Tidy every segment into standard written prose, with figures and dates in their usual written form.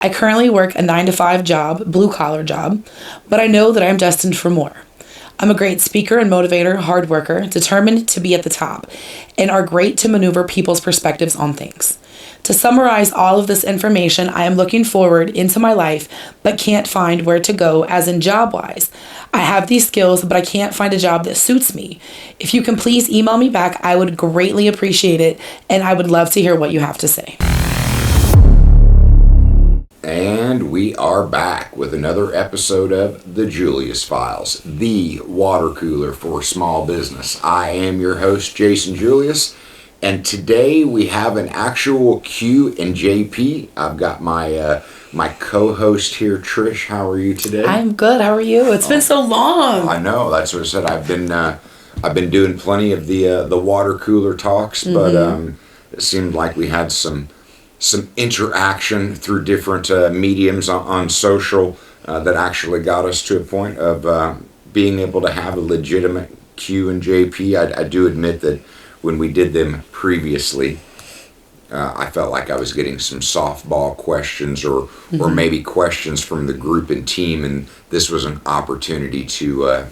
I currently work a 9 to 5 job, blue collar job, but I know that I am destined for more. I'm a great speaker and motivator, hard worker, determined to be at the top, and are great to maneuver people's perspectives on things. To summarize all of this information, I am looking forward into my life, but can't find where to go, as in job wise. I have these skills, but I can't find a job that suits me. If you can please email me back, I would greatly appreciate it, and I would love to hear what you have to say. And we are back with another episode of the Julius Files, the water cooler for small business. I am your host, Jason Julius, and today we have an actual Q&JP. I've got my co-host here, Trish. How are you today? I'm good. How are you? It's been so long. I know. That's what I said. I've been doing plenty of the water cooler talks, but it seemed like we had some interaction through different mediums on social that actually got us to a point of being able to have a legitimate Q&JP. I do admit that when we did them previously, I felt like I was getting some softball questions or maybe questions from the group and team, and this was an opportunity to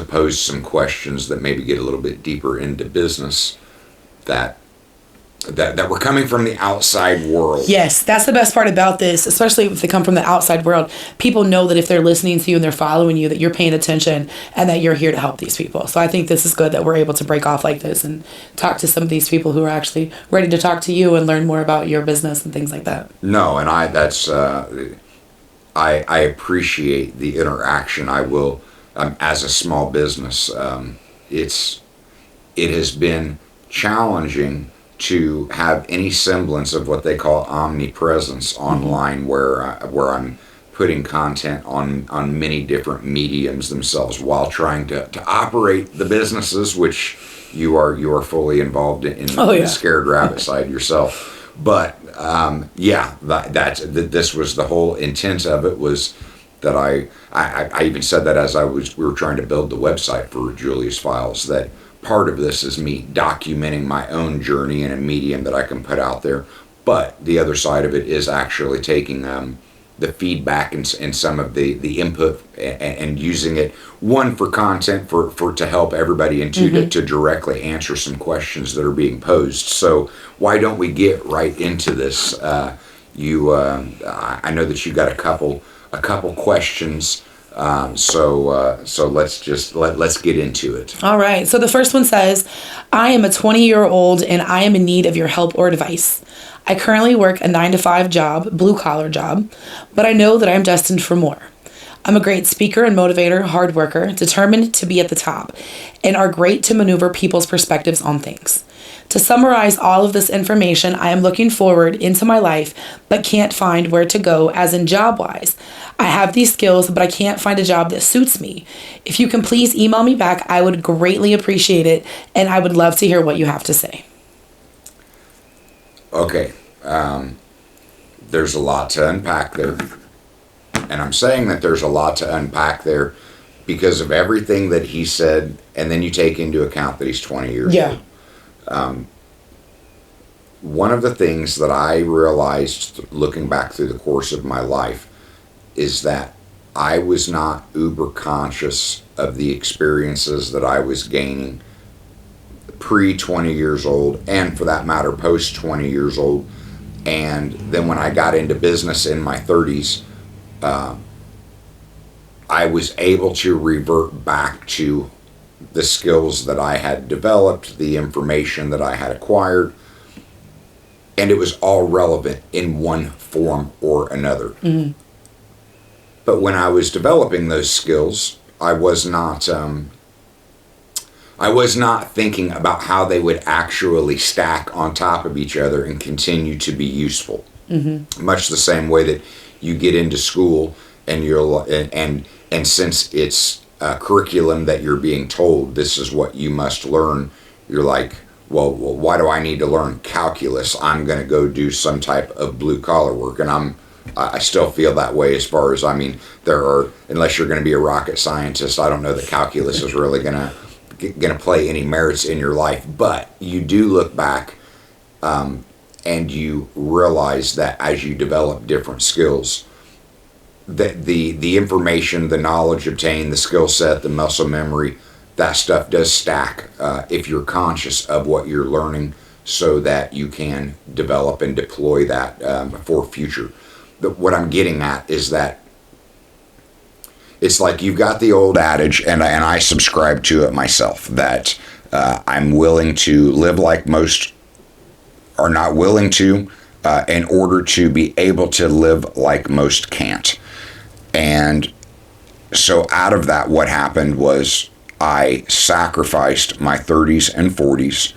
pose some questions that maybe get a little bit deeper into business that were coming from the outside world. Yes, that's the best part about this, especially if they come from the outside world. People know that if they're listening to you and they're following you, that you're paying attention and that you're here to help these people. So I think this is good that we're able to break off like this and talk to some of these people who are actually ready to talk to you and learn more about your business and things like that. No, and I appreciate the interaction. I will, as a small business, it has been challenging to have any semblance of what they call omnipresence online, where I'm putting content on many different mediums themselves while trying to operate the businesses, which you are fully involved in the scared rabbit side yourself. But this was the whole intent of it, was that I even said that as we were trying to build the website for Julius Files, that part of this is me documenting my own journey in a medium that I can put out there, but the other side of it is actually taking the feedback and some of the input and using it, one, for content to help everybody, and two, to directly answer some questions that are being posed. So why don't we get right into this? I know that you got a couple questions. So let's get into it. All right. So the first one says, I am a 20-year-old and I am in need of your help or advice. I currently work a 9 to 5 job, blue collar job, but I know that I am destined for more. I'm a great speaker and motivator, hard worker, determined to be at the top, and are great to maneuver people's perspectives on things. To summarize all of this information, I am looking forward into my life, but can't find where to go, as in job wise. I have these skills, but I can't find a job that suits me. If you can please email me back, I would greatly appreciate it, and I would love to hear what you have to say. Okay, there's a lot to unpack there. And I'm saying that there's a lot to unpack there because of everything that he said, and then you take into account that he's 20 years old. One of the things that I realized looking back through the course of my life is that I was not uber conscious of the experiences that I was gaining pre 20 years old, and for that matter post 20 years old. And then when I got into business in my 30s, I was able to revert back to the skills that I had developed, the information that I had acquired, and it was all relevant in one form or another. But when I was developing those skills, I was not thinking about how they would actually stack on top of each other and continue to be useful. Much the same way that you get into school and and since it's a curriculum that you're being told this is what you must learn, you're like, well, why do I need to learn calculus? I'm going to go do some type of blue collar work. And I still feel that way, as far as, unless you're going to be a rocket scientist, I don't know that calculus is really going to play any merits in your life. But you do look back and you realize that as you develop different skills, that the information, the knowledge obtained, the skill set, the muscle memory, that stuff does stack if you're conscious of what you're learning, so that you can develop and deploy that for future. What I'm getting at is that it's like you've got the old adage, and I subscribe to it myself, that I'm willing to live like most are not willing to in order to be able to live like most can't. And so out of that, what happened was I sacrificed my 30s and 40s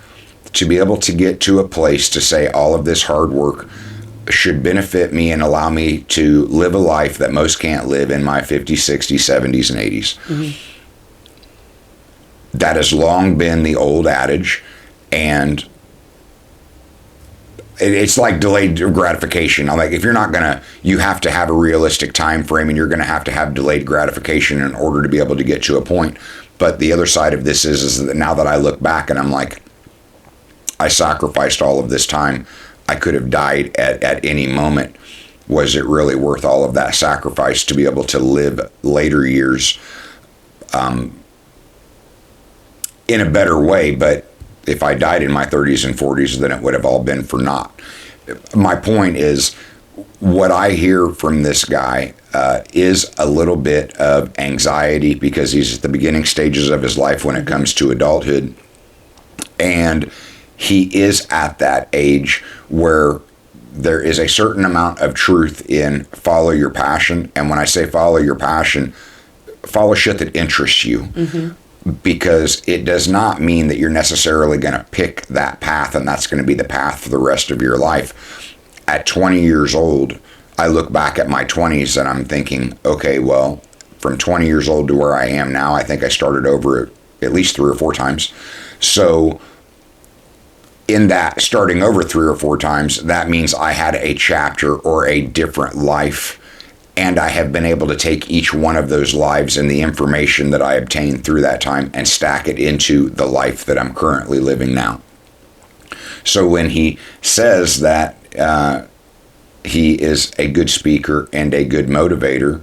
to be able to get to a place to say all of this hard work should benefit me and allow me to live a life that most can't live in my 50s, 60s, 70s, and 80s. Mm-hmm. That has long been the old adage, and it's like delayed gratification. I'm like, if you're not gonna, you have to have a realistic time frame, and you're gonna have to have delayed gratification in order to be able to get to a point. But the other side of this is that now that I look back and I'm like, I sacrificed all of this time. I could have died at any moment. Was it really worth all of that sacrifice to be able to live later years in a better way? But if I died in my 30s and 40s, then it would have all been for naught. My point is, what I hear from this guy is a little bit of anxiety, because he's at the beginning stages of his life when it comes to adulthood. And he is at that age where there is a certain amount of truth in follow your passion. And when I say follow your passion, follow shit that interests you. Mm-hmm. Because it does not mean that you're necessarily going to pick that path and that's going to be the path for the rest of your life. At 20 years old, I look back at my 20s and I'm thinking, okay, well, from 20 years old to where I am now, I think I started over at least 3 or 4 times. So in that starting over 3 or 4 times, that means I had a chapter or a different life, and I have been able to take each one of those lives and the information that I obtained through that time and stack it into the life that I'm currently living now. So when he says that he is a good speaker and a good motivator,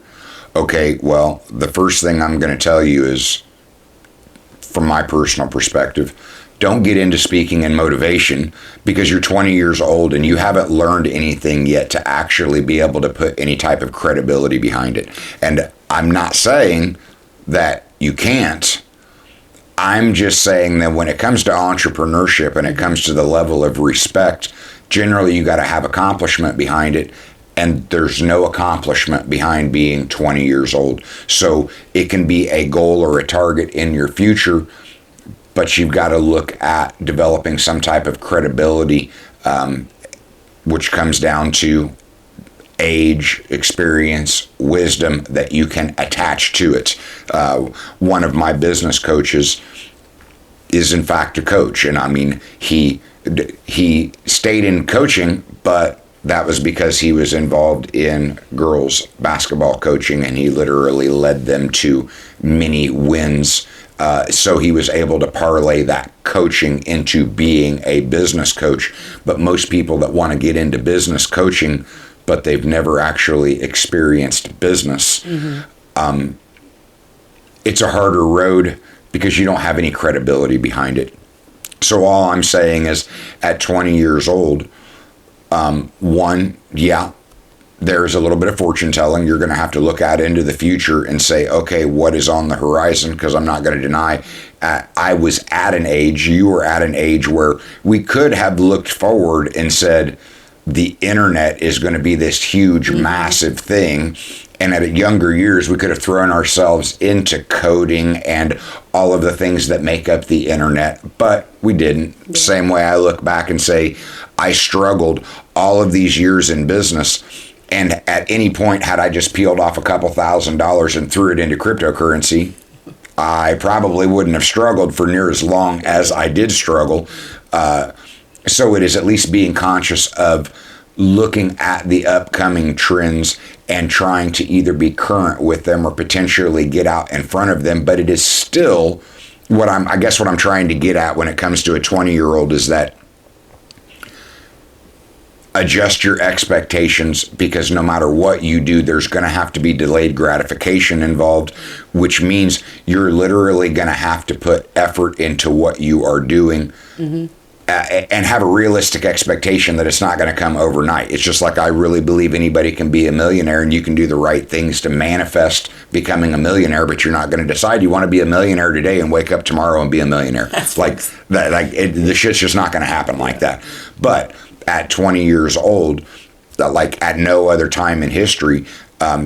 okay, well, the first thing I'm going to tell you is, from my personal perspective, don't get into speaking and motivation because you're 20 years old and you haven't learned anything yet to actually be able to put any type of credibility behind it. And I'm not saying that you can't. I'm just saying that when it comes to entrepreneurship and it comes to the level of respect, generally you got to have accomplishment behind it. And there's no accomplishment behind being 20 years old. So it can be a goal or a target in your future, but you've got to look at developing some type of credibility, which comes down to age, experience, wisdom that you can attach to it. One of my business coaches is in fact a coach, and I mean, he stayed in coaching, but that was because he was involved in girls basketball coaching, and he literally led them to many wins. So he was able to parlay that coaching into being a business coach. But most people that want to get into business coaching, but they've never actually experienced business, mm-hmm. It's a harder road because you don't have any credibility behind it. So all I'm saying is, at 20 years old, there's a little bit of fortune telling. You're going to have to look out into the future and say, okay, what is on the horizon? Because I'm not going to deny, I was at an age, you were at an age where we could have looked forward and said, the internet is going to be this huge, mm-hmm. massive thing. And at younger years, we could have thrown ourselves into coding and all of the things that make up the internet, but we didn't. Yeah. Same way I look back and say, I struggled all of these years in business. And at any point, had I just peeled off a couple $1,000s and threw it into cryptocurrency, I probably wouldn't have struggled for near as long as I did struggle. So it is at least being conscious of looking at the upcoming trends and trying to either be current with them or potentially get out in front of them. But it is still what I'm trying to get at when it comes to a 20-year-old is that adjust your expectations, because no matter what you do, there's going to have to be delayed gratification involved, which means you're literally going to have to put effort into what you are doing. And have a realistic expectation that it's not going to come overnight. It's just like I really believe anybody can be a millionaire, and you can do the right things to manifest becoming a millionaire, but you're not going to decide you want to be a millionaire today and wake up tomorrow and be a millionaire. That's like that. The shit's just not going to happen like that. But at 20 years old, like at no other time in history,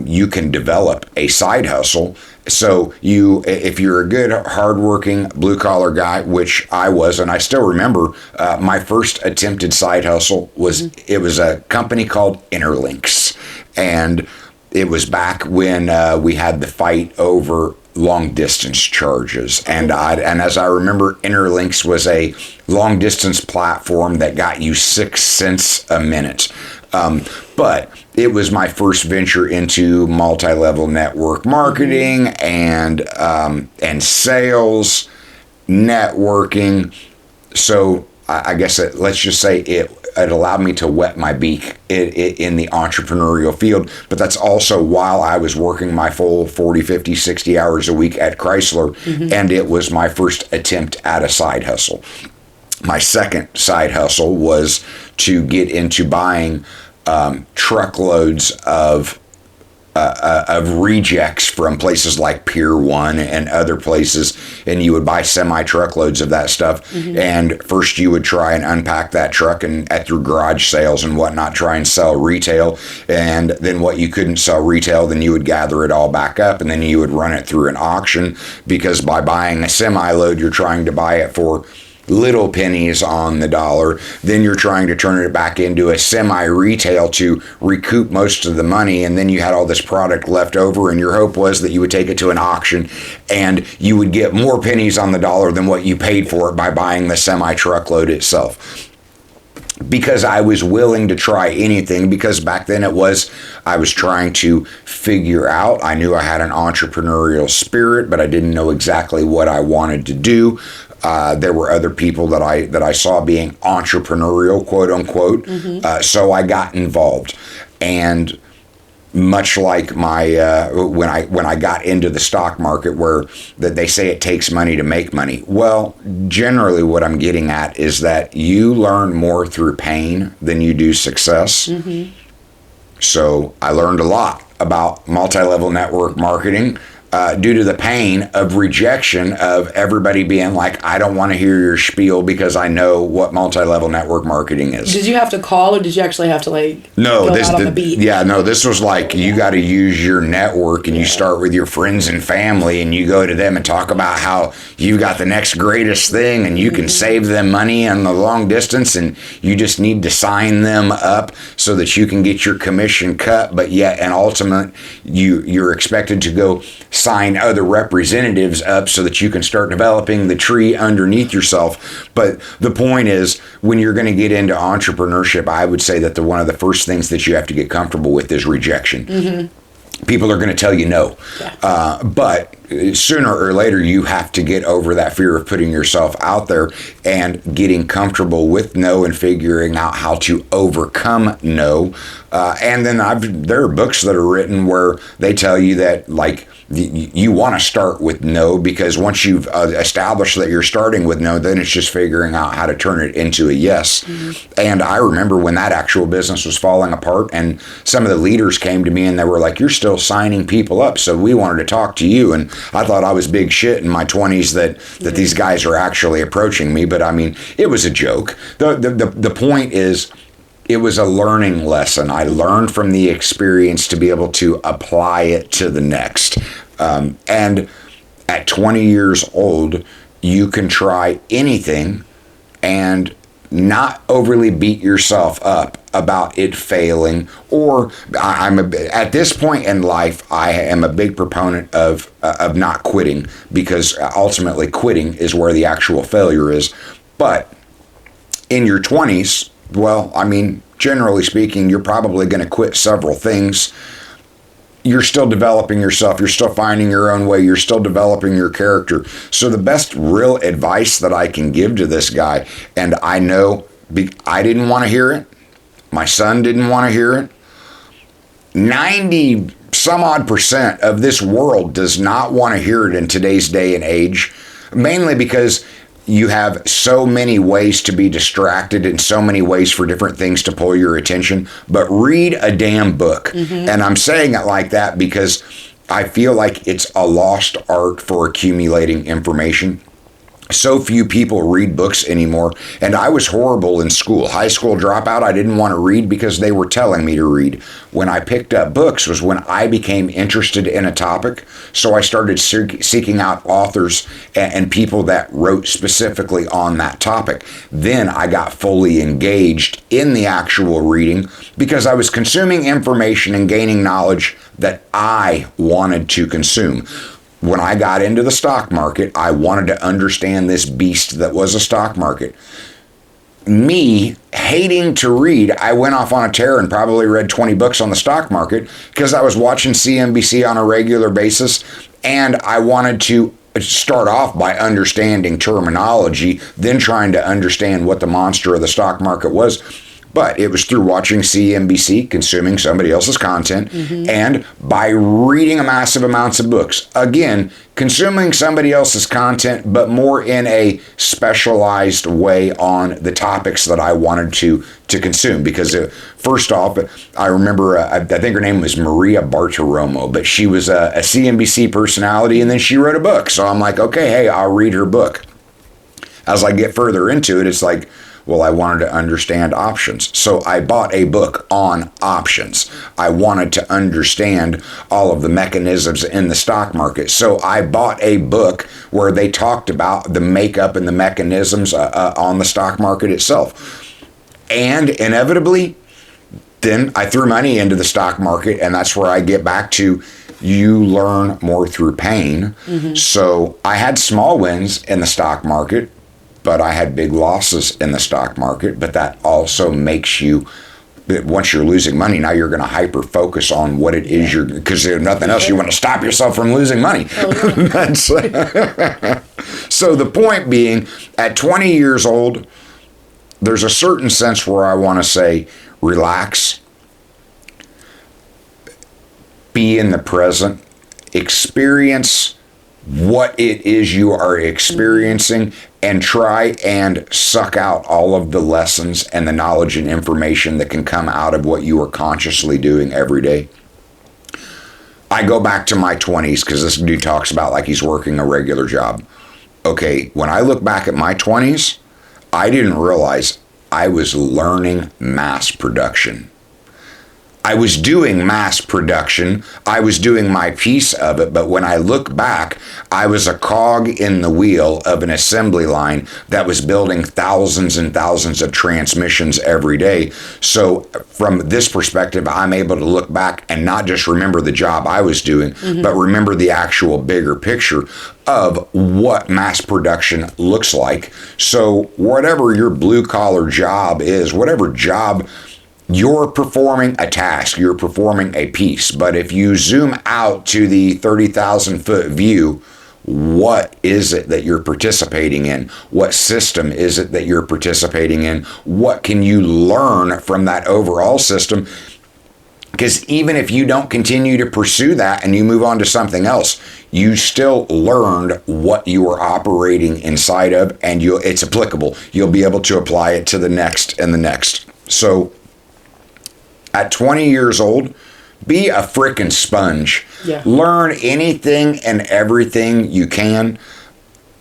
you can develop a side hustle. So if you're a good, hardworking, blue-collar guy, which I was, and I still remember my first attempted side hustle was, it was a company called Interlinks. And it was back when we had the fight over long-distance charges. And as I remember, Interlinks was a long-distance platform that got you 6 cents a minute. But it was my first venture into multi-level network marketing and sales, networking. So I guess let's just say it allowed me to wet my beak in the entrepreneurial field. But that's also while I was working my full 40, 50, 60 hours a week at Chrysler. And it was my first attempt at a side hustle. My second side hustle was to get into buying truckloads of rejects from places like Pier 1 and other places, and you would buy semi-truckloads of that stuff. And first you would try and unpack that truck and at your garage sales and whatnot, try and sell retail. And then what you couldn't sell retail, then you would gather it all back up, and then you would run it through an auction, because by buying a semi-load, you're trying to buy it for little pennies on the dollar. Then you're trying to turn it back into a semi-retail to recoup most of the money, and then you had all this product left over, and your hope was that you would take it to an auction and you would get more pennies on the dollar than what you paid for it by buying the semi-truckload itself. Because I was willing to try anything, because back then I was trying to figure out. I knew I had an entrepreneurial spirit, but I didn't know exactly what I wanted to do. There were other people that I saw being entrepreneurial, quote unquote. So I got involved, and much like my when I got into the stock market, where that they say it takes money to make money. Well, generally what I'm getting at is that you learn more through pain than you do success. So I learned a lot about multi-level network marketing due to the pain of rejection of everybody being like, I don't want to hear your spiel because I know what multi-level network marketing is. Did you have to call, or did you actually have to no, go out on the beat? Yeah, no, this was like, you got to use your network, and you start with your friends and family, and you go to them and talk about how you got the next greatest thing, and you can save them money on the long distance, and you just need to sign them up so that you can get your commission cut. But yet, and ultimate, you're expected to go sign other representatives up so that you can start developing the tree underneath yourself. But the point is, when you're going to get into entrepreneurship, I would say that one of the first things that you have to get comfortable with is rejection. People are going to tell you no. But sooner or later, you have to get over that fear of putting yourself out there and getting comfortable with no and figuring out how to overcome no. And then there are books that are written where they tell you that, like, you want to start with no, because once you've established that you're starting with no, then it's just figuring out how to turn it into a yes. And I remember when that actual business was falling apart, and some of the leaders came to me and they were like, you're still signing people up, so we wanted to talk to you. And I thought I was big shit in my 20s that these guys are actually approaching me. But I mean, it was a joke. The point is, it was a learning lesson. I learned from the experience to be able to apply it to the next. And at 20 years old, you can try anything and not overly beat yourself up about it failing. Or at this point in life, I am a big proponent of not quitting, because ultimately quitting is where the actual failure is. But in your 20s, well, I mean, generally speaking, you're probably going to quit several things. You're still developing yourself. You're still finding your own way. You're still developing your character. So the best real advice that I can give to this guy, and I know I didn't want to hear it, My son didn't want to hear it. 90 some odd percent of this world does not want to hear it in today's day and age, mainly because you have so many ways to be distracted and so many ways for different things to pull your attention. But read a damn book. And I'm saying it like that because I feel like it's a lost art for accumulating information. So few people read books anymore, and I was horrible in school. High school dropout, I didn't want to read because they were telling me to read. When I picked up books was when I became interested in a topic, so I started seeking out authors and people that wrote specifically on that topic. Then I got fully engaged in the actual reading because I was consuming information and gaining knowledge that I wanted to consume. When I got into the stock market, I wanted to understand this beast that was a stock market. Me hating to read, I went off on a tear and probably read 20 books on the stock market because I was watching CNBC on a regular basis, and I wanted to start off by understanding terminology, then trying to understand what the monster of the stock market was. But it was through watching CNBC, consuming somebody else's content, and by reading massive amounts of books. Again, consuming somebody else's content, but more in a specialized way on the topics that I wanted to consume. Because first off, I remember, I think her name was Maria Bartiromo, but she was a CNBC personality, and then she wrote a book. So I'm like, okay, hey, I'll read her book. As I get further into it, it's like, well, I wanted to understand options. So I bought a book on options. I wanted to understand all of the mechanisms in the stock market. So I bought a book where they talked about the makeup and the mechanisms on the stock market itself. And inevitably, then I threw money into the stock market, and that's where I get back to you learn more through pain. So I had small wins in the stock market, but I had big losses in the stock market. But that also makes you, once you're losing money, now you're going to hyper focus on what it is you're, because there's nothing else, you want to stop yourself from losing money. So the point being, at 20 years old, there's a certain sense where I want to say, relax, be in the present, experience what it is you are experiencing, and try and suck out all of the lessons and the knowledge and information that can come out of what you are consciously doing every day. I go back to my 20s because this dude talks about like he's working a regular job. Okay, when I look back at my 20s, I didn't realize I was learning mass production. I was doing mass production. I was doing my piece of it. But when I look back, I was a cog in the wheel of an assembly line that was building thousands and thousands of transmissions every day. So from this perspective, I'm able to look back and not just remember the job I was doing, but remember the actual bigger picture of what mass production looks like. So whatever your blue collar job is, whatever job you're performing a task, you're performing a piece. But if you zoom out to the 30,000 foot view, what is it that you're participating in? What system is it that you're participating in? What can you learn from that overall system? Because even if you don't continue to pursue that and you move on to something else, you still learned what you were operating inside of, and it's applicable. You'll be able to apply it to the next and the next. So at 20 years old, be a frickin' sponge. Yeah. Learn anything and everything you can.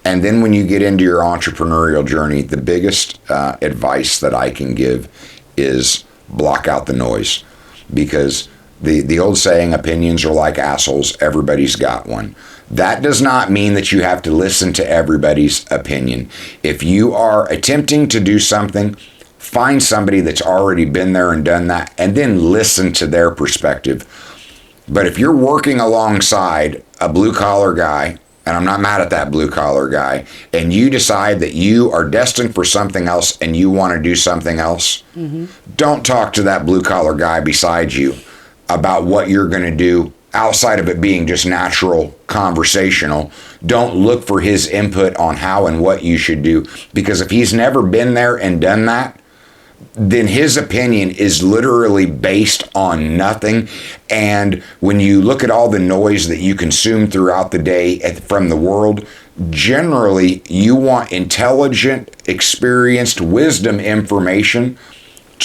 And then when you get into your entrepreneurial journey, the biggest advice that I can give is block out the noise. Because the old saying, opinions are like assholes, everybody's got one. That does not mean that you have to listen to everybody's opinion. If you are attempting to do something, find somebody that's already been there and done that, and then listen to their perspective. But if you're working alongside a blue-collar guy, and I'm not mad at that blue-collar guy, and you decide that you are destined for something else and you want to do something else, don't talk to that blue-collar guy beside you about what you're going to do outside of it being just natural conversational. Don't look for his input on how and what you should do, because if he's never been there and done that, then his opinion is literally based on nothing. And when you look at all the noise that you consume throughout the day from the world, generally you want intelligent, experienced, wisdom information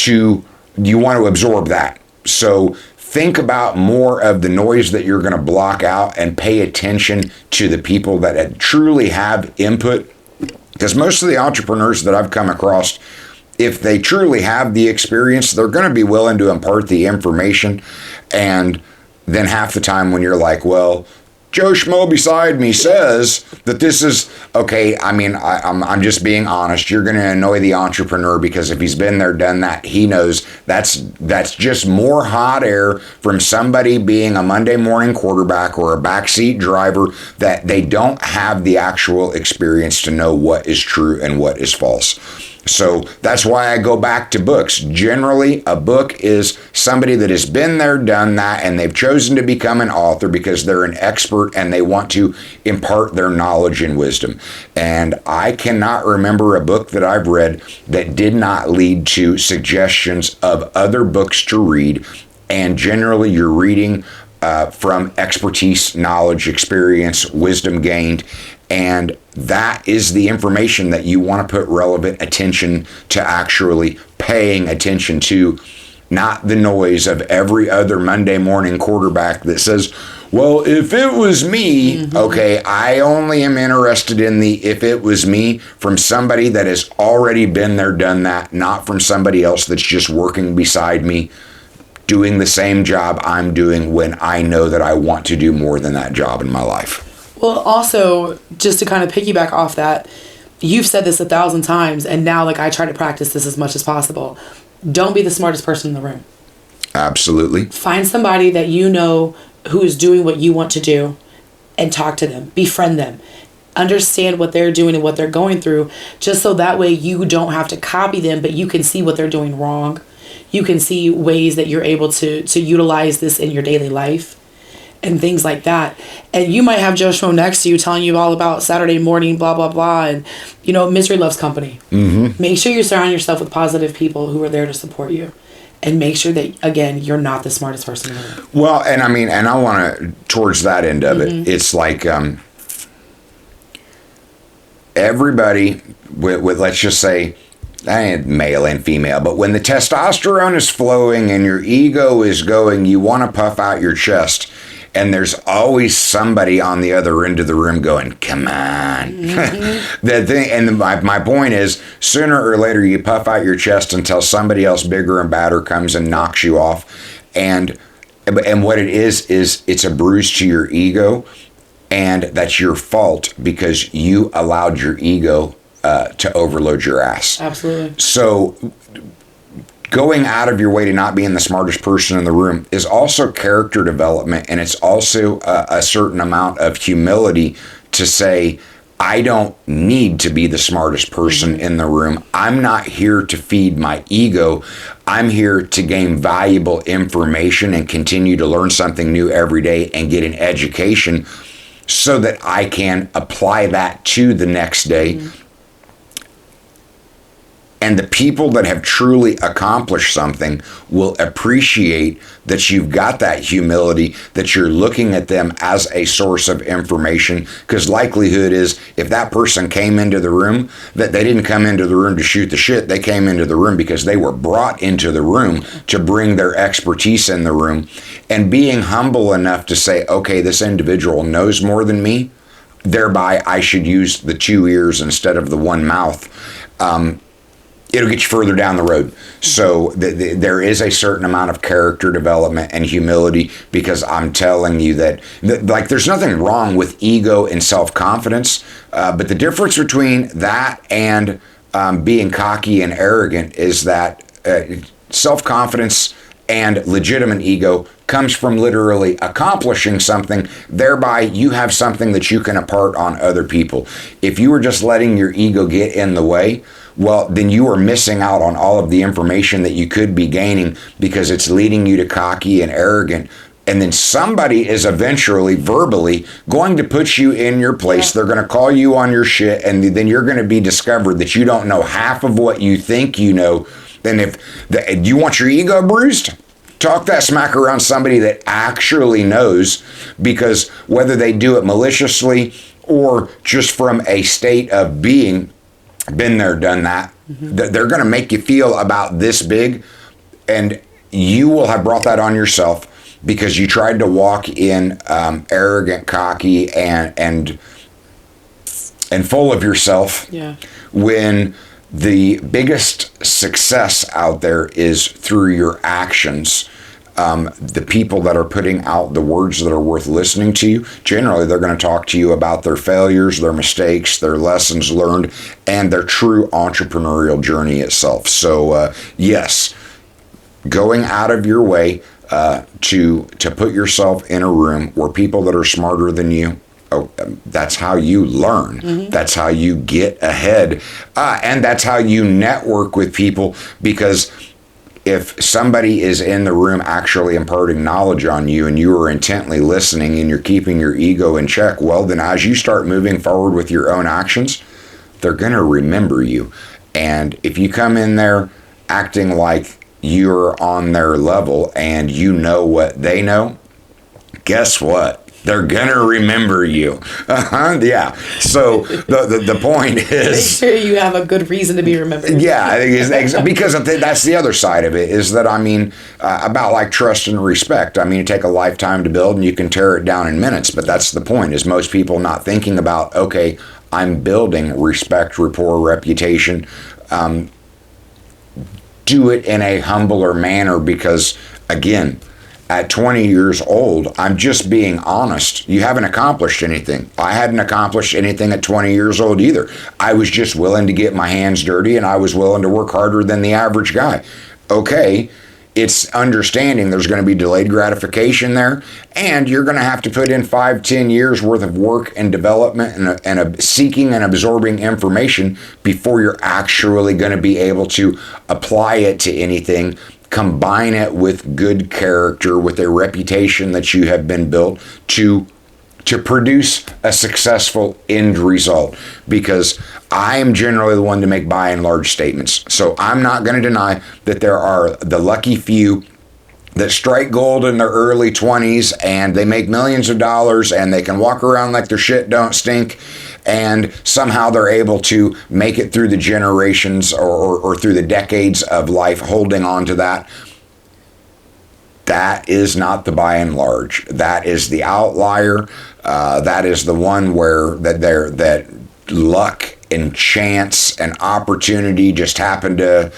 you want to absorb that. So think about more of the noise that you're going to block out and pay attention to the people that truly have input. Because most of the entrepreneurs that I've come across, if they truly have the experience, they're going to be willing to impart the information. And then half the time when you're like, well, Joe Schmo beside me says that this is okay. I mean, I'm just being honest. You're going to annoy the entrepreneur because if he's been there, done that, he knows that's just more hot air from somebody being a Monday morning quarterback or a backseat driver, that they don't have the actual experience to know what is true and what is false. So that's why I go back to books. Generally, a book is somebody that has been there, done that, and they've chosen to become an author because they're an expert and they want to impart their knowledge and wisdom. And I cannot remember a book that I've read that did not lead to suggestions of other books to read. And generally, you're reading from expertise, knowledge, experience, wisdom gained. And that is the information that you want to put relevant attention to, actually paying attention to, not the noise of every other Monday morning quarterback that says, well, if it was me, okay, I only am interested in the if it was me from somebody that has already been there, done that, not from somebody else that's just working beside me, doing the same job I'm doing when I know that I want to do more than that job in my life. Well, also, just to kind of piggyback off that, you've said this 1,000 times, and now, like, I try to practice this as much as possible. Don't be the smartest person in the room. Absolutely. Find somebody that you know who is doing what you want to do and talk to them. Befriend them. Understand what they're doing and what they're going through, just so that way you don't have to copy them, but you can see what they're doing wrong. You can see ways that you're able to utilize this in your daily life. And things like that. And you might have Joe Schmo next to you telling you all about Saturday morning, blah, blah, blah. And, misery loves company. Make sure you surround yourself with positive people who are there to support you. And make sure that, again, you're not the smartest person in the room. Well, and I want to, towards that end of it, it's like everybody with, let's just say, male and female, but when the testosterone is flowing and your ego is going, you want to puff out your chest. And there's always somebody on the other end of the room going, come on. My point is, sooner or later you puff out your chest until somebody else bigger and badder comes and knocks you off. And what it is it's a bruise to your ego. And that's your fault because you allowed your ego to overload your ass. Absolutely. So going out of your way to not being the smartest person in the room is also character development, and it's also a certain amount of humility to say, I don't need to be the smartest person in the room. I'm not here to feed my ego. I'm here to gain valuable information and continue to learn something new every day and get an education so that I can apply that to the next day. And the people that have truly accomplished something will appreciate that you've got that humility, that you're looking at them as a source of information. Because likelihood is, if that person came into the room, that they didn't come into the room to shoot the shit. They came into the room because they were brought into the room to bring their expertise in the room. And being humble enough to say, okay, this individual knows more than me, thereby I should use the 2 ears instead of the one mouth. It'll get you further down the road. So there is a certain amount of character development and humility, because I'm telling you that like, there's nothing wrong with ego and self-confidence, but the difference between that and being cocky and arrogant is that self-confidence and legitimate ego comes from literally accomplishing something. Thereby, you have something that you can impart on other people. If you were just letting your ego get in the way, well, then you are missing out on all of the information that you could be gaining, because it's leading you to cocky and arrogant. And then somebody is eventually verbally going to put you in your place. They're going to call you on your shit, and then you're going to be discovered that you don't know half of what you think you know. And if you want your ego bruised, talk that smack around somebody that actually knows, because whether they do it maliciously or just from a state of being, been there, done that, they're going to make you feel about this big, and you will have brought that on yourself because you tried to walk in arrogant, cocky, and full of yourself. Yeah. When the biggest success out there is through your actions. The people that are putting out the words that are worth listening to you, generally they're going to talk to you about their failures, their mistakes, their lessons learned, and their true entrepreneurial journey itself. So yes, going out of your way to put yourself in a room where people that are smarter than you, that's how you learn. That's how you get ahead. And that's how you network with people, because if somebody is in the room actually imparting knowledge on you and you are intently listening and you're keeping your ego in check, well, then as you start moving forward with your own actions, they're going to remember you. And if you come in there acting like you're on their level and you know what they know, guess what? They're gonna remember you. Yeah. So the point is, make sure you have a good reason to be remembered. Yeah, I think because that's the other side of it, is that, I mean, about like trust and respect. I mean, it take a lifetime to build, and you can tear it down in minutes. But that's the point: is most people not thinking about, okay, I'm building respect, rapport, reputation. Do it in a humbler manner, because again, at 20 years old, I'm just being honest. You haven't accomplished anything. I hadn't accomplished anything at 20 years old either. I was just willing to get my hands dirty, and I was willing to work harder than the average guy. Okay, it's understanding there's going to be delayed gratification there, and you're going to have to put in 5-10 years worth of work and development and seeking and absorbing information before you're actually going to be able to apply it to anything. Combine it with good character, with a reputation that you have been built to produce a successful end result. Because I am generally the one to make by and large statements. So I'm not going to deny that there are the lucky few that strike gold in their early 20s and they make millions of dollars and they can walk around like their shit don't stink, and somehow they're able to make it through the generations or through the decades of life holding on to that. That is not the by and large. That is the outlier. That is the one where that luck and chance and opportunity just happen to,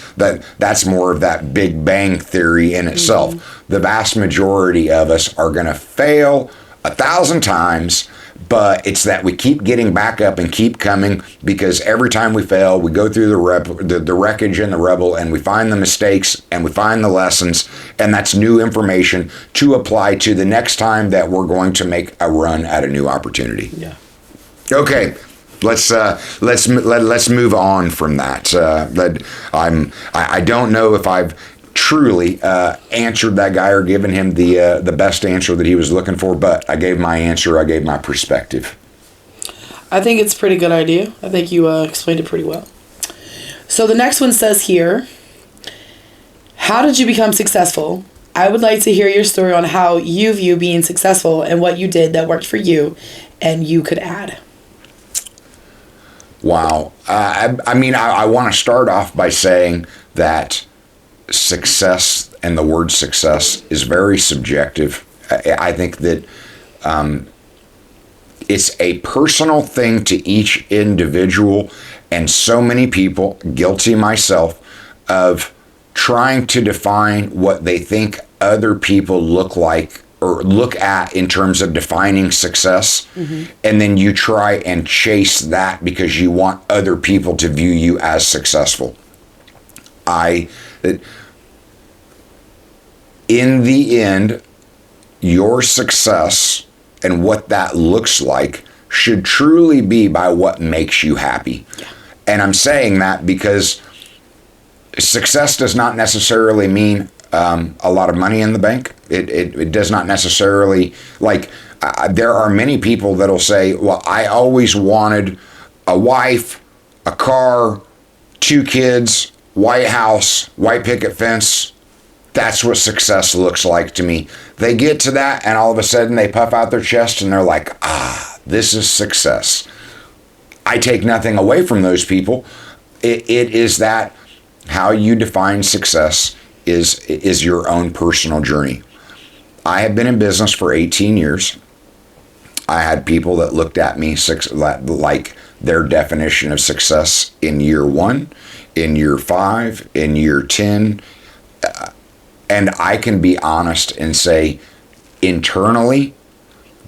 that's more of that Big Bang theory in itself. The vast majority of us are going to fail 1,000 times, but it's that we keep getting back up and keep coming, because every time we fail, we go through the wreckage and the rubble, and we find the mistakes and we find the lessons, and that's new information to apply to the next time that we're going to make a run at a new opportunity. Yeah. Okay. Let's move on from that. I don't know if I've truly answered that guy or given him the best answer that he was looking for, but I gave my answer. I gave my perspective. I think it's a pretty good idea. I think you explained it pretty well. So the next one says here, how did you become successful? I would like to hear your story on how you view being successful and what you did that worked for you and you could add. Wow. I mean, I want to start off by saying that success, and the word success, is very subjective. I think that it's a personal thing to each individual, and so many people, guilty myself, of trying to define what they think other people look like or look at in terms of defining success, and then you try and chase that because you want other people to view you as successful. In the end, your success and what that looks like should truly be by what makes you happy. Yeah. And I'm saying that because success does not necessarily mean a lot of money in the bank. It does not necessarily, like, there are many people that'll say, well, I always wanted a wife, a car, 2 kids, White House, white picket fence. That's what success looks like to me. They get to that and all of a sudden they puff out their chest and they're like, this is success. I take nothing away from those people. It is that how you define success is your own personal journey. I have been in business for 18 years. I had people that looked at me like their definition of success in year 1, in year 5, in year 10. And I can be honest and say, internally,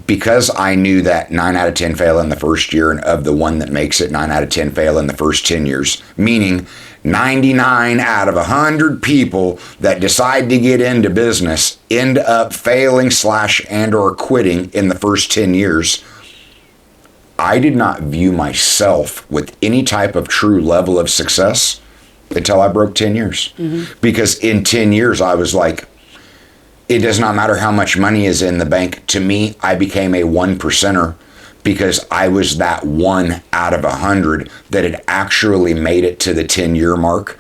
because I knew that 9 out of 10 fail in the first year, and of the one that makes it, 9 out of 10 fail in the first 10 years, meaning 99 out of 100 people that decide to get into business end up failing / and or quitting in the first 10 years. I did not view myself with any type of true level of success until I broke 10 years. Mm-hmm. Because in 10 years, I was like, it does not matter how much money is in the bank. To me, I became a 1%er because I was that 1 out of 100 that had actually made it to the 10-year mark.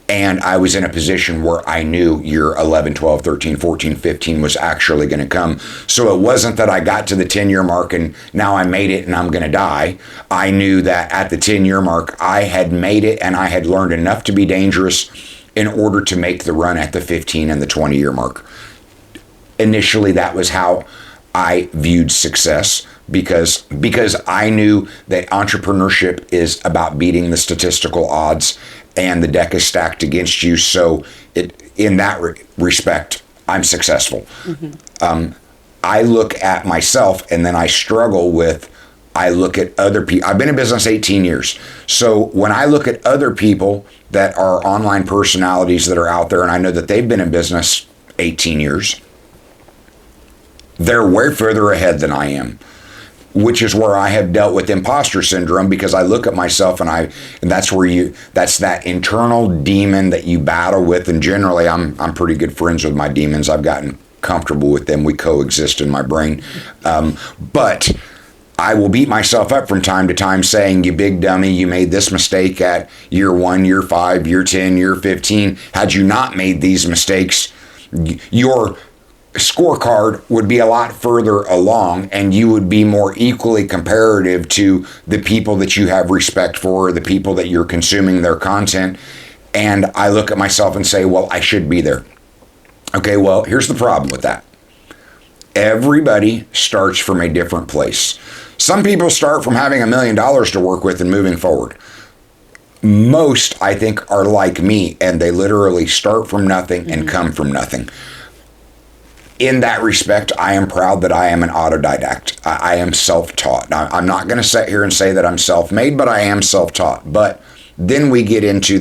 And I was in a position where I knew year 11, 12, 13, 14, 15 was actually going to come. So it wasn't that I got to the 10-year mark and now I made it and I'm going to die. I knew that at the 10-year mark, I had made it and I had learned enough to be dangerous in order to make the run at the 15 and the 20-year mark. Initially, that was how I viewed success because I knew that entrepreneurship is about beating the statistical odds and the deck is stacked against you. So in that respect, I'm successful. Mm-hmm. I look at myself and then I look at other people. I've been in business 18 years. So when I look at other people that are online personalities that are out there, and I know that they've been in business 18 years, they're way further ahead than I am, which is where I have dealt with imposter syndrome, because I look at myself and that's that internal demon that you battle with. And generally I'm pretty good friends with my demons. I've gotten comfortable with them. We coexist in my brain. But I will beat myself up from time to time saying, you big dummy, you made this mistake at year 1, year 5, year 10, year 15. Had you not made these mistakes, your scorecard would be a lot further along and you would be more equally comparative to the people that you have respect for, the people that you're consuming their content. And I look at myself and say, well, I should be there. Okay, well, here's the problem with that. Everybody starts from a different place. Some people start from having $1 million to work with and moving forward. Most, I think, are like me, and they literally start from nothing and come from nothing. In that respect, I am proud that I am an autodidact. I am self-taught. Now, I'm not going to sit here and say that I'm self-made, but I am self-taught. But then we get into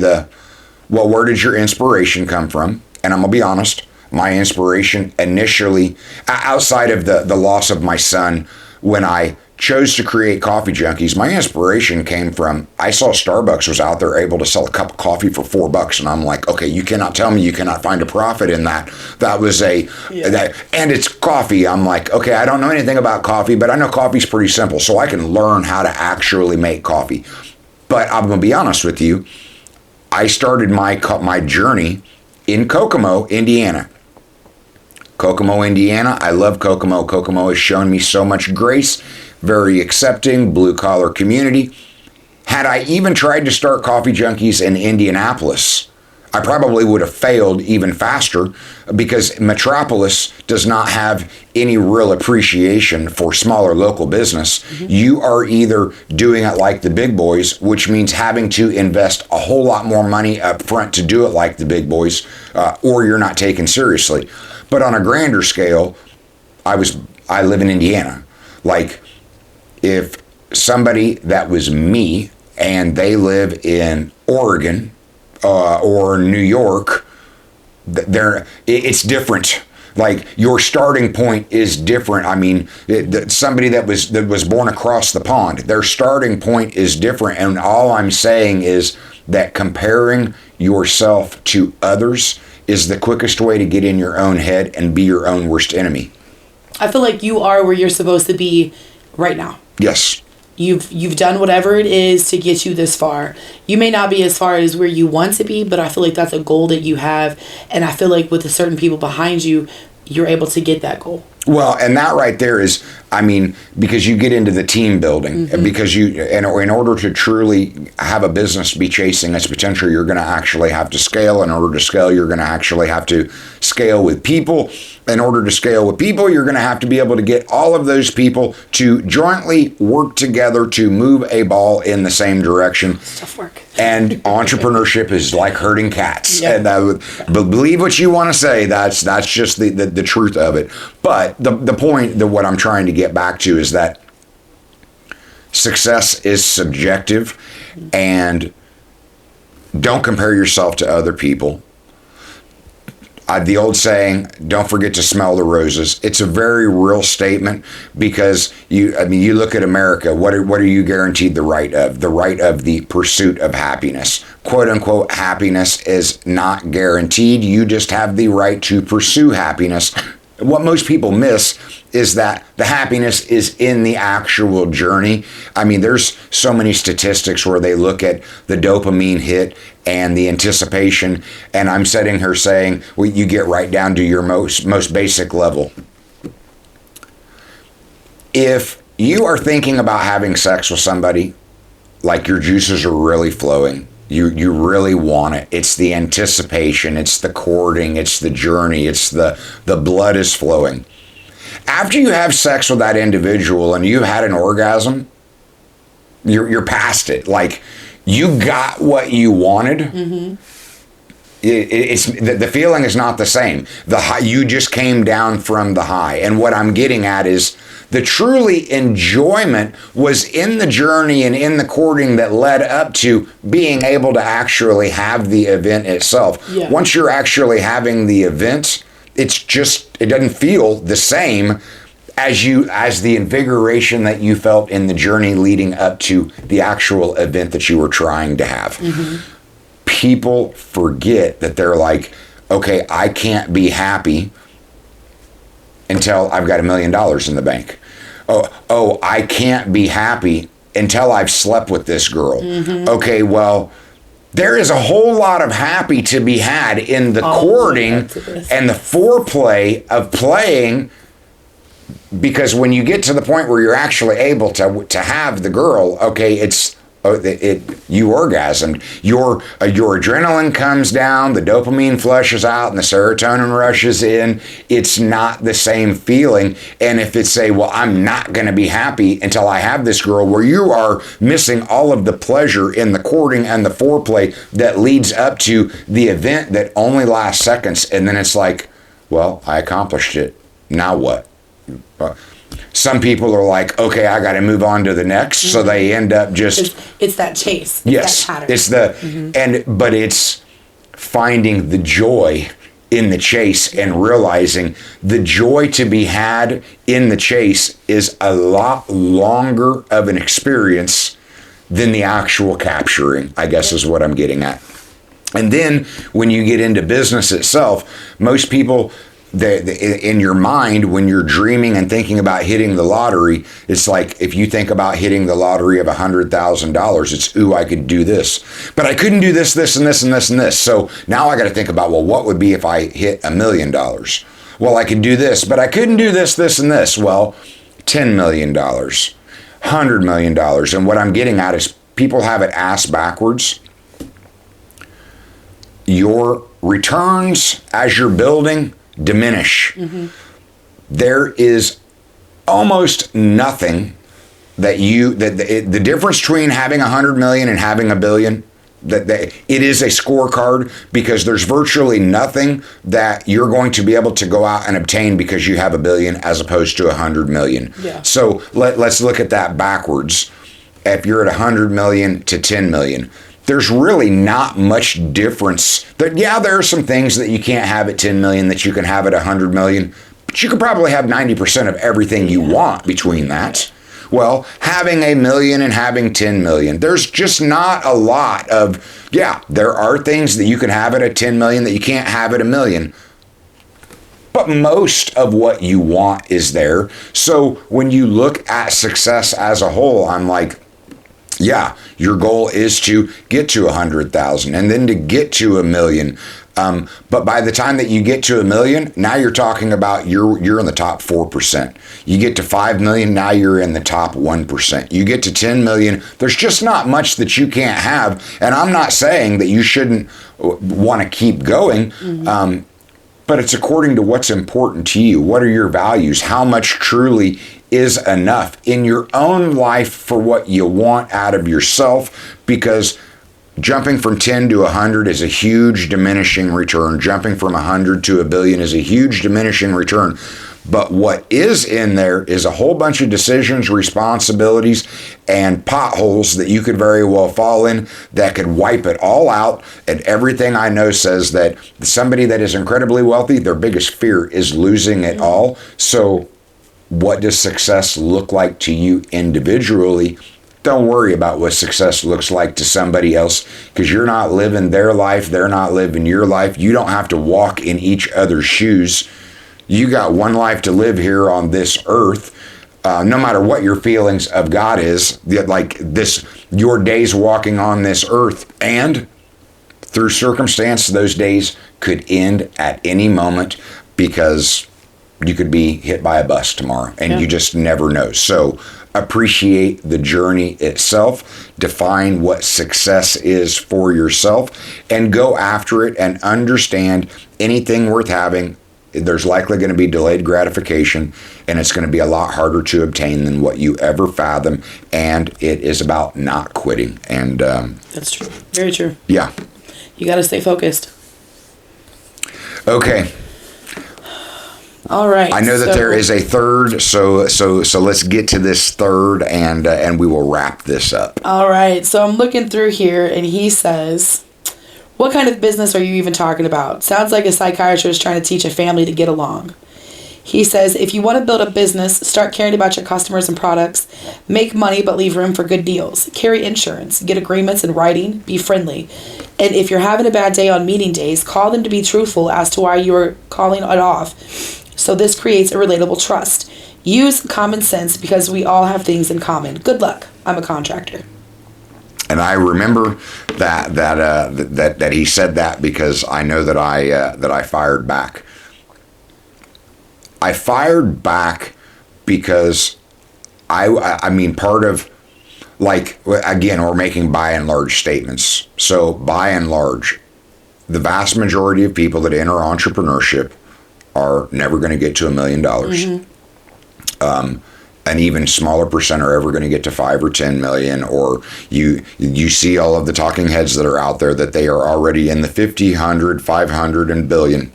well, where did your inspiration come from? And I'm going to be honest, my inspiration initially, outside of the loss of my son, when I chose to create Coffee Junkies, my inspiration came from, I saw Starbucks was out there able to sell a cup of coffee for $4, and I'm like, okay, you cannot tell me you cannot find a profit in that. That was and it's coffee. I'm like, okay, I don't know anything about coffee, but I know coffee's pretty simple, so I can learn how to actually make coffee. But I'm gonna be honest with you, I started my journey in Kokomo, Indiana. Kokomo, Indiana. I love Kokomo. Kokomo has shown me so much grace, very accepting, blue-collar community. Had I even tried to start Coffee Junkies in Indianapolis, I probably would have failed even faster, because Metropolis does not have any real appreciation for smaller local business. Mm-hmm. You are either doing it like the big boys, which means having to invest a whole lot more money up front to do it like the big boys, or you're not taken seriously. But on a grander scale, I live in Indiana. Like, if somebody that was me and they live in Oregon or New York, it's different. Like, your starting point is different. I mean, somebody that was born across the pond, their starting point is different. And all I'm saying is that comparing yourself to others is the quickest way to get in your own head and be your own worst enemy. I feel like you are where you're supposed to be right now. Yes. You've done whatever it is to get you this far. You may not be as far as where you want to be, but I feel like that's a goal that you have. And I feel like with the certain people behind you, you're able to get that goal. Well, and that right there is, I mean, because you get into the team building, because in order to truly have a business be chasing its potential, you're going to actually have to scale. In order to scale, you're going to actually have to scale with people. In order to scale with people, you're going to have to be able to get all of those people to jointly work together to move a ball in the same direction. It's tough work. And entrepreneurship is like herding cats. Yep. And but believe what you want to say. That's just the truth of it. But the point that what I'm trying to get back to is that success is subjective, and don't compare yourself to other people. The old saying, don't forget to smell the roses. It's a very real statement, because you look at America, what are you guaranteed the right of? The right of the pursuit of happiness. Quote unquote, happiness is not guaranteed. You just have the right to pursue happiness. What most people miss is that the happiness is in the actual journey. I mean, there's so many statistics where they look at the dopamine hit and the anticipation, and I'm sitting here saying, well, you get right down to your most basic level. If you are thinking about having sex with somebody, like your juices are really flowing, you really want it. It's the anticipation, it's the courting, it's the journey, it's the blood is flowing. After you have sex with that individual and you've had an orgasm, you're past it. Like, you got what you wanted. Mm-hmm. It's the feeling is not the same. The high, you just came down from the high. And what I'm getting at is the truly enjoyment was in the journey and in the courting that led up to being able to actually have the event itself. Yeah. Once you're actually having the event, it doesn't feel the same as the invigoration that you felt in the journey leading up to the actual event that you were trying to have. Mm-hmm. People forget that they're like, okay, I can't be happy until I've got $1 million in the bank. Oh, I can't be happy until I've slept with this girl. Mm-hmm. Okay, well, there is a whole lot of happy to be had in the courting and the foreplay of playing, because when you get to the point where you're actually able to have the girl, okay, you orgasmed. Your adrenaline comes down, the dopamine flushes out, and the serotonin rushes in. It's not the same feeling. And if it's well, I'm not going to be happy until I have this girl, where you are missing all of the pleasure in the courting and the foreplay that leads up to the event that only lasts seconds. And then it's like, well, I accomplished it. Now what? Some people are like, okay, I got to move on to the next. Mm-hmm. So they end up just... It's that chase. Yes. That it's but it's finding the joy in the chase and realizing the joy to be had in the chase is a lot longer of an experience than the actual capturing, I guess is what I'm getting at. And then when you get into business itself, most people... in your mind, when you're dreaming and thinking about hitting the lottery, it's like, if you think about hitting the lottery of $100,000, it's, ooh, I could do this, but I couldn't do this, this, and this, and this, and this. So now I got to think about, well, what would be if I hit $1 million? Well, I could do this, but I couldn't do this, this, and this. Well, $10 million, $100 million. And what I'm getting at is people have it ass backwards. Your returns as you're building diminish. Mm-hmm. There is almost nothing the difference between having 100 million and having $1 billion, that it is a scorecard, because there's virtually nothing that you're going to be able to go out and obtain because you have $1 billion as opposed to 100 million. Yeah. So let's look at that backwards. If you're at 100 million to 10 million, there's really not much difference. There are some things that you can't have at 10 million that you can have at 100 million, but you could probably have 90% of everything you want between that. Well, having $1 million and having 10 million, there's just not a lot of, there are things that you can have at a 10 million that you can't have at $1 million. but most of what you want is there. So when you look at success as a whole, I'm like, yeah, your goal is to get to 100,000 and then to get to 1,000,000. But by the time that you get to 1,000,000, now you're talking about you're in the top 4%. You get to 5 million, now you're in the top 1%. You get to 10 million, there's just not much that you can't have. And I'm not saying that you shouldn't want to keep going. But it's according to what's important to you. What are your values? How much truly is enough in your own life for what you want out of yourself? Because jumping from 10 to 100 is a huge diminishing return. Jumping from 100 to 1,000,000,000 is a huge diminishing return. But what is in there is a whole bunch of decisions, responsibilities, and potholes that you could very well fall in that could wipe it all out. And everything I know says that somebody that is incredibly wealthy, their biggest fear is losing it all. So what does success look like to you individually? Don't worry about what success looks like to somebody else, because you're not living their life. They're not living your life. You don't have to walk in each other's shoes. You got one life to live here on this earth. No matter what your feelings of God is, like this, your days walking on this earth, and through circumstance, those days could end at any moment, because you could be hit by a bus tomorrow, and you just never know. So appreciate the journey itself, define what success is for yourself, and go after it, and understand anything worth having, there's likely going to be delayed gratification, and it's going to be a lot harder to obtain than what you ever fathom. And it is about not quitting. And that's true. Very true. Yeah. You got to stay focused. Okay. All right. I know that there is a third, so let's get to this third, and we will wrap this up. All right. So I'm looking through here, and he says, what kind of business are you even talking about? Sounds like a psychiatrist trying to teach a family to get along. He says, if you want to build a business, start caring about your customers and products, make money but leave room for good deals, carry insurance, get agreements in writing, be friendly. And if you're having a bad day on meeting days, call them to be truthful as to why you are calling it off. So this creates a relatable trust. Use common sense, because we all have things in common. Good luck. I'm a contractor. And I remember that he said that, because I know that I fired back. I fired back because I mean, part of, like, again, we're making by and large statements. So by and large, the vast majority of people that enter entrepreneurship are never going to get to $1 million. An even smaller percent are ever going to get to 5 or 10 million, or you see all of the talking heads that are out there that they are already in the 50, 100, 500, and billion.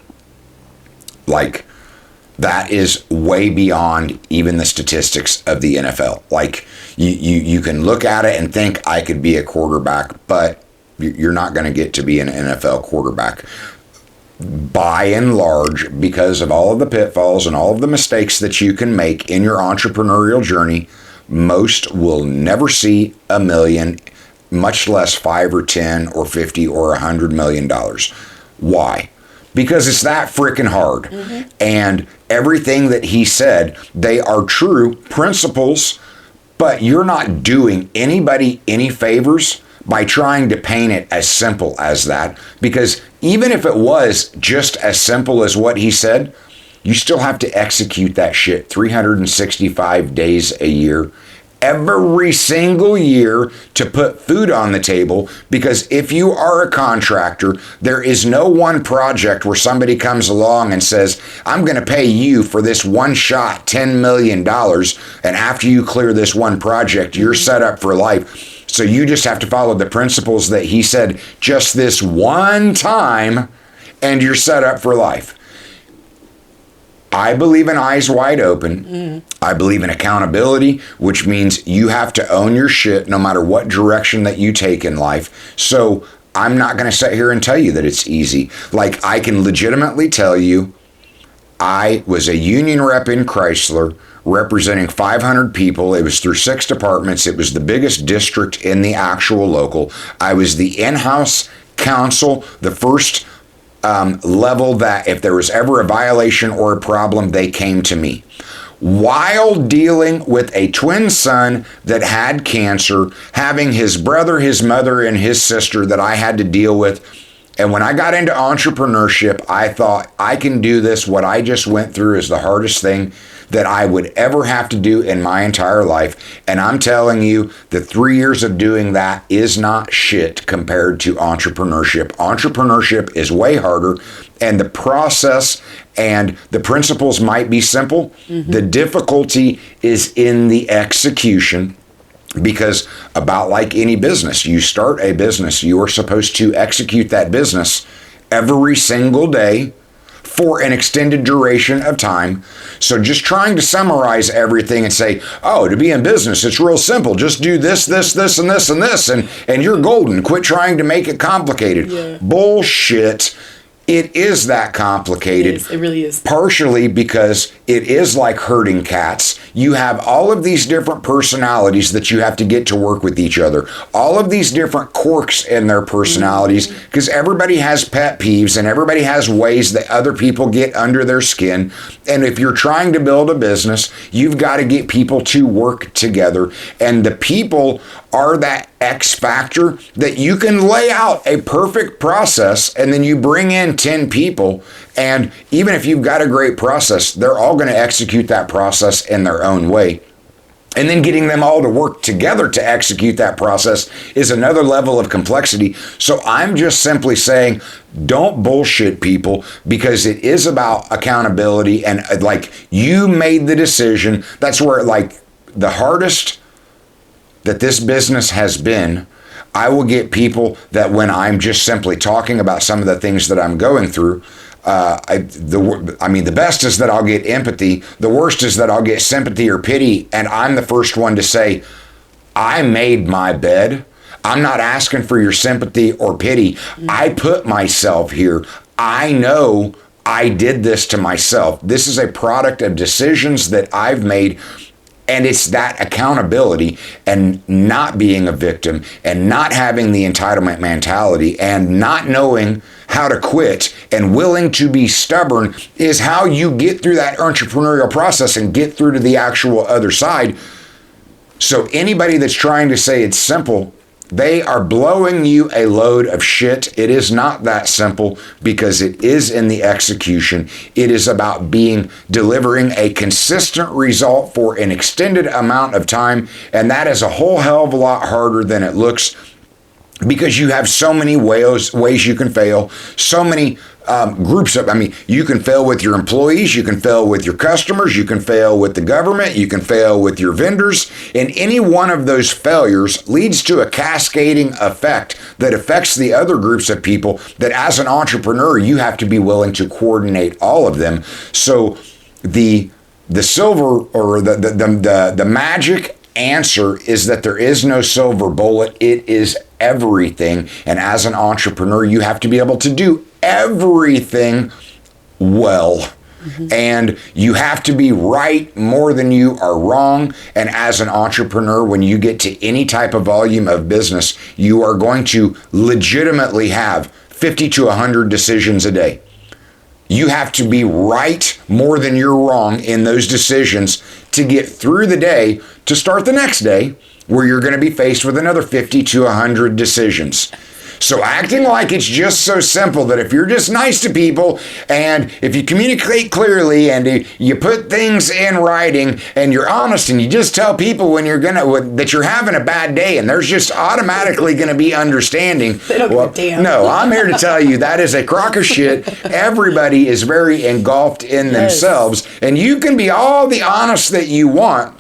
Like, that is way beyond even the statistics of the NFL. Like, you can look at it and think, I could be a quarterback, but you're not going to get to be an NFL quarterback. By and large, because of all of the pitfalls and all of the mistakes that you can make in your entrepreneurial journey, most will never see $1 million, much less 5 or 10 or 50 or $100 million. Why? Because it's that freaking hard. And everything that he said, they are true principles, but you're not doing anybody any favors by trying to paint it as simple as that. Because even if it was just as simple as what he said, you still have to execute that shit 365 days a year, every single year, to put food on the table. Because if you are a contractor, there is no one project where somebody comes along and says, I'm going to pay you for this one shot $10 million. And after you clear this one project, you're set up for life. So you just have to follow the principles that he said just this one time, and you're set up for life. I believe in eyes wide open. I believe in accountability, which means you have to own your shit no matter what direction that you take in life. So I'm not going to sit here and tell you that it's easy. Like, I can legitimately tell you, I was a union rep in Chrysler, representing 500 people. It was through 6 departments. It was the biggest district in the actual local. I was the in-house counsel, the first level that if there was ever a violation or a problem, they came to me. While dealing with a twin son that had cancer, having his brother, his mother, and his sister that I had to deal with. And when I got into entrepreneurship, I thought, I can do this. What I just went through is the hardest thing that I would ever have to do in my entire life. And I'm telling you, the 3 years of doing that is not shit compared to entrepreneurship. Entrepreneurship is way harder, and the process and the principles might be simple. The difficulty is in the execution. Because about like any business, you start a business, you are supposed to execute that business every single day for an extended duration of time. So just trying to summarize everything and say, oh, to be in business, it's real simple. Just do this, this, this, and this, and this, and you're golden. Quit trying to make it complicated. Yeah. Bullshit. It is that complicated. It really is. Partially because it is like herding cats. You have all of these different personalities that you have to get to work with each other. All of these different quirks in their personalities, because everybody has pet peeves and everybody has ways that other people get under their skin. And if you're trying to build a business, you've got to get people to work together. And the people are that X factor that you can lay out a perfect process and then you bring in 10 people, and even if you've got a great process, they're all going to execute that process in their own way. And then getting them all to work together to execute that process is another level of complexity. So I'm just simply saying, don't bullshit people, because it is about accountability. And like, you made the decision. That's where like the hardest that this business has been. I will get people that when I'm just simply talking about some of the things that I'm going through, the best is that I'll get empathy. The worst is that I'll get sympathy or pity, and I'm the first one to say, I made my bed. I'm not asking for your sympathy or pity. I put myself here. I know I did this to myself. This is a product of decisions that I've made. And it's that accountability and not being a victim and not having the entitlement mentality and not knowing how to quit and willing to be stubborn is how you get through that entrepreneurial process and get through to the actual other side. So anybody that's trying to say it's simple, they are blowing you a load of shit. It is not that simple, because it is in the execution. It is about delivering a consistent result for an extended amount of time. And that is a whole hell of a lot harder than it looks, because you have so many ways you can fail, so many groups of, you can fail with your employees, you can fail with your customers, you can fail with the government, you can fail with your vendors, and any one of those failures leads to a cascading effect that affects the other groups of people that as an entrepreneur, you have to be willing to coordinate all of them. So the silver or the magic answer is that there is no silver bullet. It is everything. And as an entrepreneur, you have to be able to do everything well. And you have to be right more than you are wrong. And as an entrepreneur, when you get to any type of volume of business, you are going to legitimately have 50 to 100 decisions a day. You have to be right more than you're wrong in those decisions to get through the day, to start the next day where you're going to be faced with another 50 to 100 decisions. So acting like it's just so simple that if you're just nice to people and if you communicate clearly and you put things in writing and you're honest and you just tell people when that you're having a bad day and there's just automatically going to be understanding. They don't give a damn. No, I'm here to tell you that is a crock of shit. Everybody is very engulfed in themselves, and you can be all the honest that you want.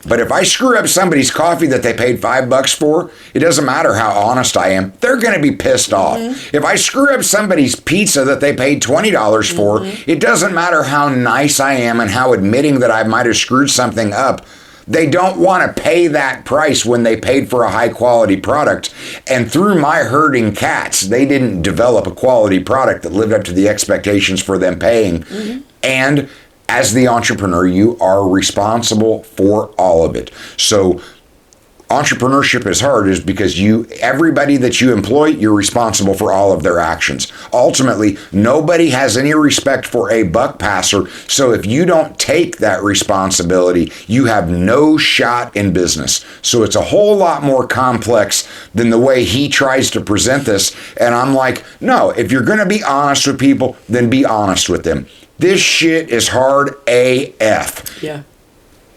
But if I screw up somebody's coffee that they paid $5 for, it doesn't matter how honest I am. They're going to be pissed off. If I screw up somebody's pizza that they paid $20 for, it doesn't matter how nice I am and how admitting that I might have screwed something up. They don't want to pay that price when they paid for a high quality product. And through my herding cats, they didn't develop a quality product that lived up to the expectations for them paying. And as the entrepreneur, you are responsible for all of it. So entrepreneurship is hard is because everybody that you employ, you're responsible for all of their actions. Ultimately, nobody has any respect for a buck passer. So if you don't take that responsibility, you have no shot in business. So it's a whole lot more complex than the way he tries to present this. And I'm like, no, if you're going to be honest with people, then be honest with them. This shit is hard AF. Yeah.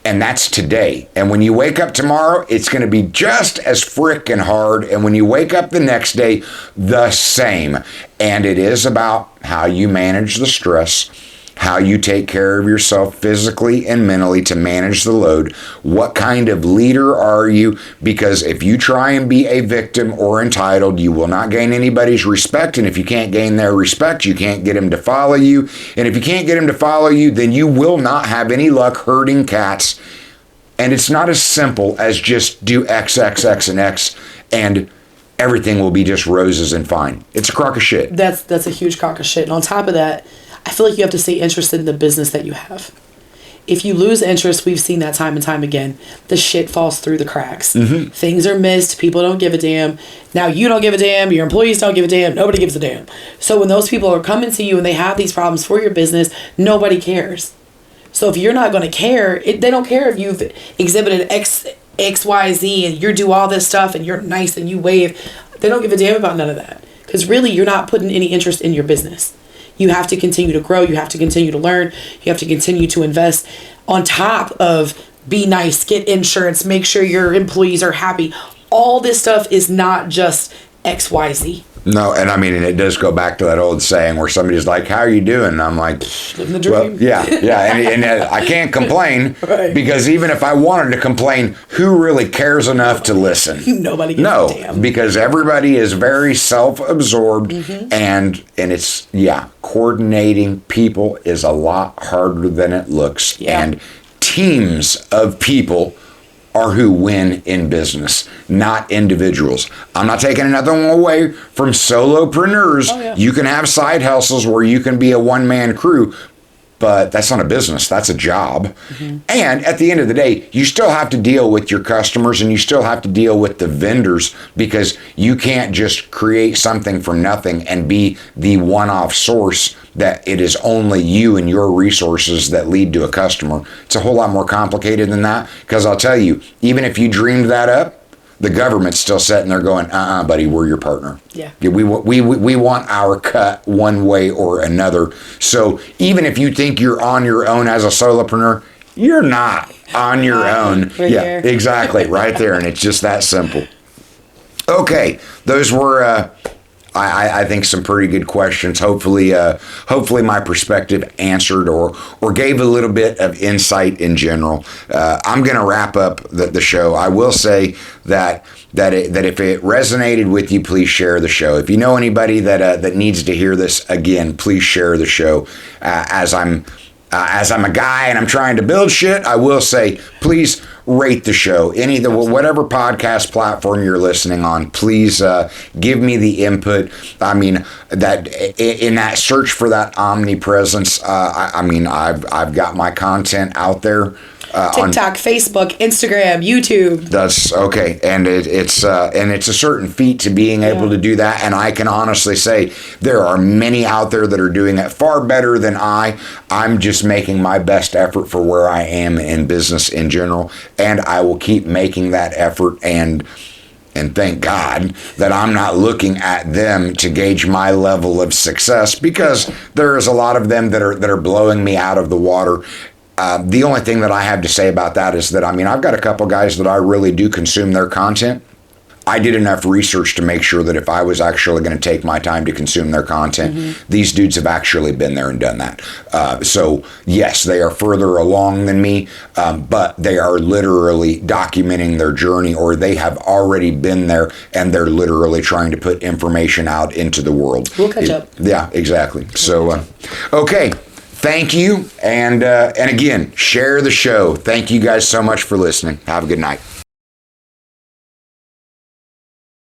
And that's today. And when you wake up tomorrow, it's going to be just as frickin' hard. And when you wake up the next day, the same. And it is about how you manage the stress, how you take care of yourself physically and mentally to manage the load. What kind of leader are you? Because if you try and be a victim or entitled, you will not gain anybody's respect. And if you can't gain their respect, you can't get them to follow you. And if you can't get them to follow you, then you will not have any luck herding cats. And it's not as simple as just do X, X, X, and X, and everything will be just roses and fine. It's a crock of shit. That's a huge crock of shit. And on top of that, I feel like you have to stay interested in the business that you have. If you lose interest, we've seen that time and time again, the shit falls through the cracks. Mm-hmm. Things are missed. People don't give a damn. Now you don't give a damn. Your employees don't give a damn. Nobody gives a damn. So when those people are coming to you and they have these problems for your business, nobody cares. So if you're not going to care, they don't care if you've exhibited X, Y, Z, and you do all this stuff and you're nice and you wave. They don't give a damn about none of that. Because really, you're not putting any interest in your business. You have to continue to grow. You have to continue to learn. You have to continue to invest on top of be nice, get insurance, make sure your employees are happy. All this stuff is not just X, Y, Z. No, and I mean, and it does go back to that old saying where somebody's like, how are you doing? And I'm like, living the dream. Well, yeah. And I can't complain right. Because even if I wanted to complain, who really cares enough to listen? Nobody gives a damn. Because everybody is very self-absorbed and it's, coordinating people is a lot harder than it looks. Yeah. And teams of people are who win in business, not individuals. I'm not taking nothing away from solopreneurs. Oh, yeah. You can have side hustles where you can be a one-man crew, but that's not a business. That's a job. Mm-hmm. And at the end of the day, you still have to deal with your customers and you still have to deal with the vendors because you can't just create something from nothing and be the one-off source that it is only you and your resources that lead to a customer. It's a whole lot more complicated than that because I'll tell you, even if you dreamed that up, the government's still sitting there going, buddy, we're your partner. Yeah. We want our cut one way or another. So even if you think you're on your own as a solopreneur, you're not on your own. Here. Exactly. Right there. And it's just that simple. Okay. Those were, I think, some pretty good questions. Hopefully my perspective answered or gave a little bit of insight in general. I'm going to wrap up the show. I will say that if it resonated with you, please share the show. If you know anybody that needs to hear this, again, please share the show. As I'm a guy and I'm trying to build shit, I will say, please rate the show. Whatever podcast platform you're listening on, please give me the input. I mean, that in that search for that omnipresence, I've got my content out there. TikTok, Facebook, Instagram, YouTube. That's okay, and it's a certain feat to being able to do that. And I can honestly say there are many out there that are doing it far better than I. I'm just making my best effort for where I am in business in general, and I will keep making that effort. And thank God that I'm not looking at them to gauge my level of success because there is a lot of them that are blowing me out of the water. The only thing that I have to say about that is that, I've got a couple guys that I really do consume their content. I did enough research to make sure that if I was actually going to take my time to consume their content, these dudes have actually been there and done that. So yes, they are further along than me, but they are literally documenting their journey, or they have already been there and they're literally trying to put information out into the world. We'll catch up. Yeah, exactly. So, okay. Thank you, and again, share the show. Thank you guys so much for listening. Have a good night.